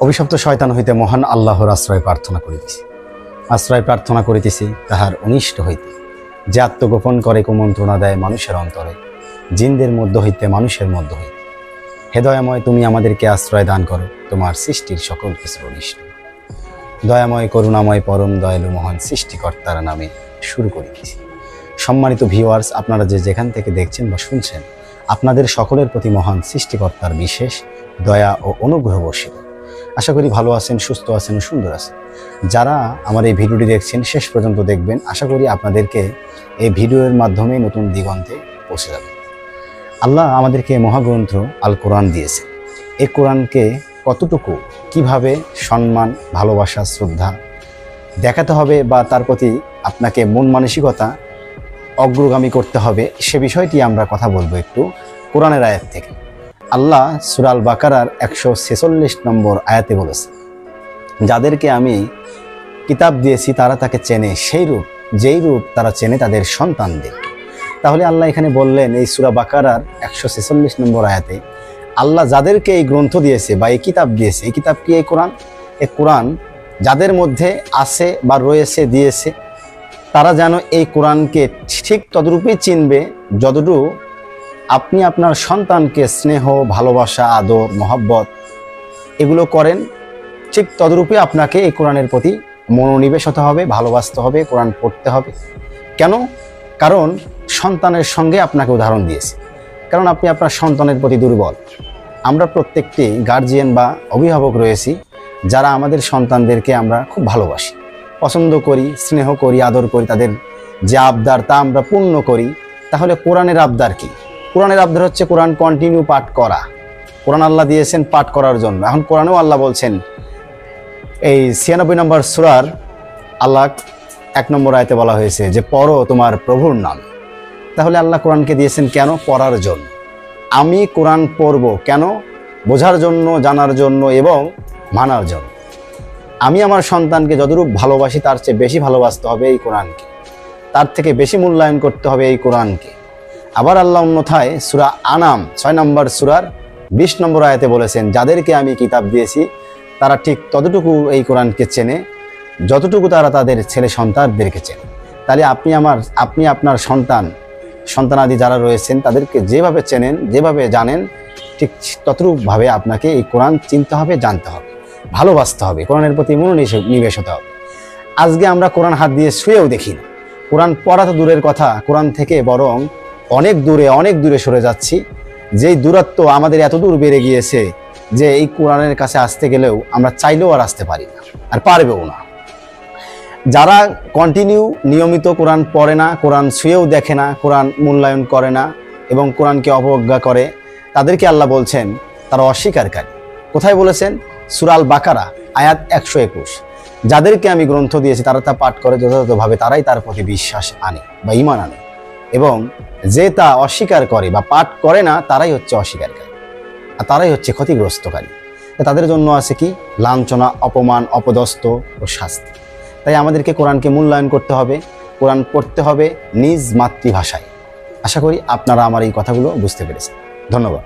অভিশপ্ত শয়তান হইতে মহান আল্লাহর আশ্রয় প্রার্থনা করিতেছি তাহার অনিষ্ট হইতে, যে আত্মগোপন করে কুমন্ত্রণা দেয় মানুষের অন্তরে, জিনদের মধ্য হইতে মানুষের মধ্য হইতে। হে দয়াময়, তুমি আমাদেরকে আশ্রয় দান করো তোমার সৃষ্টির সকল কিছুর অনিষ্ট। দয়াময়, করুণাময়, পরম দয়ালু মহান সৃষ্টিকর্তার নামে শুরু করিতেছি। সম্মানিত ভিউয়ার্স, আপনারা যে যেখান থেকে দেখছেন বা শুনছেন, আপনাদের সকলের প্রতি মহান সৃষ্টিকর্তার বিশেষ দয়া ও অনুগ্রহ বর্ষিত। আশা করি ভালো আছেন, সুস্থ আছেন ও সুন্দর আছেন। যারা আমার এই ভিডিওটি দেখছেন শেষ পর্যন্ত দেখবেন। আশা করি আপনাদেরকে এই ভিডিওর মাধ্যমে নতুন দিগন্তে পৌঁছে যাবে। আল্লাহ আমাদেরকে মহাগ্রন্থ আল কোরআন দিয়েছে। এই কোরআনকে কতটুকু কিভাবে সম্মান, ভালোবাসা, শ্রদ্ধা দেখাতে হবে বা তার প্রতি আপনাকে মন মানসিকতা অগ্রগামী করতে হবে, সে বিষয়টি আমরা কথা বলবো একটু কোরআনের আয়াত থেকে। আল্লাহ সূরা আল বাকারার 146 নম্বর আয়াতে বলেছে, যাদেরকে আমি কিতাব দিয়েছি তারা তাকে চেনে সেই রূপ যেই রূপ তারা চেনে তাদের সন্তানদের। তাহলে আল্লাহ এখানে বললেন এই সূরা বাকারার 146 নম্বর আয়াতে, আল্লাহ যাদেরকে এই গ্রন্থ দিয়েছে বা এই কিতাব দিয়েছে, এই কিতাব কি? এই কোরআন। এই কোরআন যাদের মধ্যে আছে বা রয়েছে, দিয়েছে, তারা যেন এই কোরআনকে ঠিক ততরূপই চিনবে যতটুকু আপনি আপনার সন্তানকে স্নেহ, ভালোবাসা, আদর, মহব্বত এগুলো করেন, ঠিক তদরূপে আপনাকে এই কোরআনের প্রতি মনোনিবেশ হতে হবে, ভালোবাসতে হবে, কোরআন পড়তে হবে। কেন? কারণ সন্তানের সঙ্গে আপনাকে উদাহরণ দিয়েছে, কারণ আপনি আপনার সন্তানের প্রতি দুর্বল। আমরা প্রত্যেকটি গার্জিয়ান বা অভিভাবক রয়েছি যারা আমাদের সন্তানদেরকে আমরা খুব ভালোবাসি, পছন্দ করি, স্নেহ করি, আদর করি, তাদের যে আবদার তা আমরা পূর্ণ করি। তাহলে কোরআনের আবদার কি? কোরআনের আবদার হচ্ছে কোরআন কন্টিনিউ পাঠ করা। কোরআন আল্লাহ দিয়েছেন পাঠ করার জন্য। এখন কোরআনেও আল্লাহ বলছেন, এই 96 নম্বর সূরার আল্লাহ 1 নম্বর আয়াতে বলা হয়েছে যে পড়ো তোমার প্রভুর নাম। তাহলে আল্লাহ কোরআনকে দিয়েছেন কেন? পড়ার জন্য। আমি কোরআন পড়ব কেন? বোঝার জন্য, জানার জন্য এবং মানার জন্য। আমি আমার সন্তানকে যতটুকু ভালোবাসি তার চেয়ে বেশি ভালোবাসতে হবে এই কোরআনকে, তার থেকে বেশি মূল্যায়ন করতে হবে এই কোরআনকে। আবার আল্লাহ অন্যথায় সূরা আনাম 6 নম্বর সূরার 20 নম্বর আয়াতে বলেছেন, যাদেরকে আমি কিতাব দিয়েছি তারা ঠিক ততটুকু এই কোরআনকে চেনে যতটুকু তারা তাদের ছেলে সন্তানদেরকে চেনে। তাহলে আপনি আপনার সন্তানাদি যারা রয়েছেন তাদেরকে যেভাবে চেনেন, যেভাবে জানেন, ঠিক ততটুকুভাবে আপনাকে এই কোরআন চিনতে হবে, জানতে হবে, ভালোবাসতে হবে, কোরআনের প্রতি মনোনিবেশ হতে হবে। আজকে আমরা কোরআন হাত দিয়ে শুয়েও দেখি না। কোরআন পড়া তো দূরের কথা, কোরআন থেকে বরং অনেক দূরে সরে যাচ্ছি। যেই দূরত্ব আমাদের এত দূর বেড়ে গিয়েছে যে এই কোরআনের কাছে আসতে গেলেও আমরা চাইলেও আর আসতে পারি না, আর পারবেও না। যারা কন্টিনিউ নিয়মিত কোরআন পড়ে না, কোরআন ছুঁয়েও দেখে না, কোরআন মূল্যায়ন করে না এবং কোরআনকে অবজ্ঞা করে, তাদেরকে আল্লাহ বলছেন তারা অস্বীকারী। কোথায় বলেছেন? সূরা আল বাকারা আয়াত 121। যাদেরকে আমি গ্রন্থ দিয়েছি তারা তা পাঠ করে যথাযথভাবে, তারাই তার প্রতি বিশ্বাস আনে বা ঈমান আনে, এবং যে তা অস্বীকার করে বা পাঠ করে না তারাই হচ্ছে অস্বীকারী, আর তারাই হচ্ছে ক্ষতিগ্রস্তকারী। তাদের জন্য আছে কি? লাঞ্ছনা, অপমান, অপদস্থ ও শাস্তি। তাই আমাদেরকে কোরআনকে মূল্যায়ন করতে হবে, কোরআন পড়তে হবে নিজ মাতৃভাষায়। আশা করি আপনারা আমার এই কথাগুলো বুঝতে পেরেছেন। ধন্যবাদ।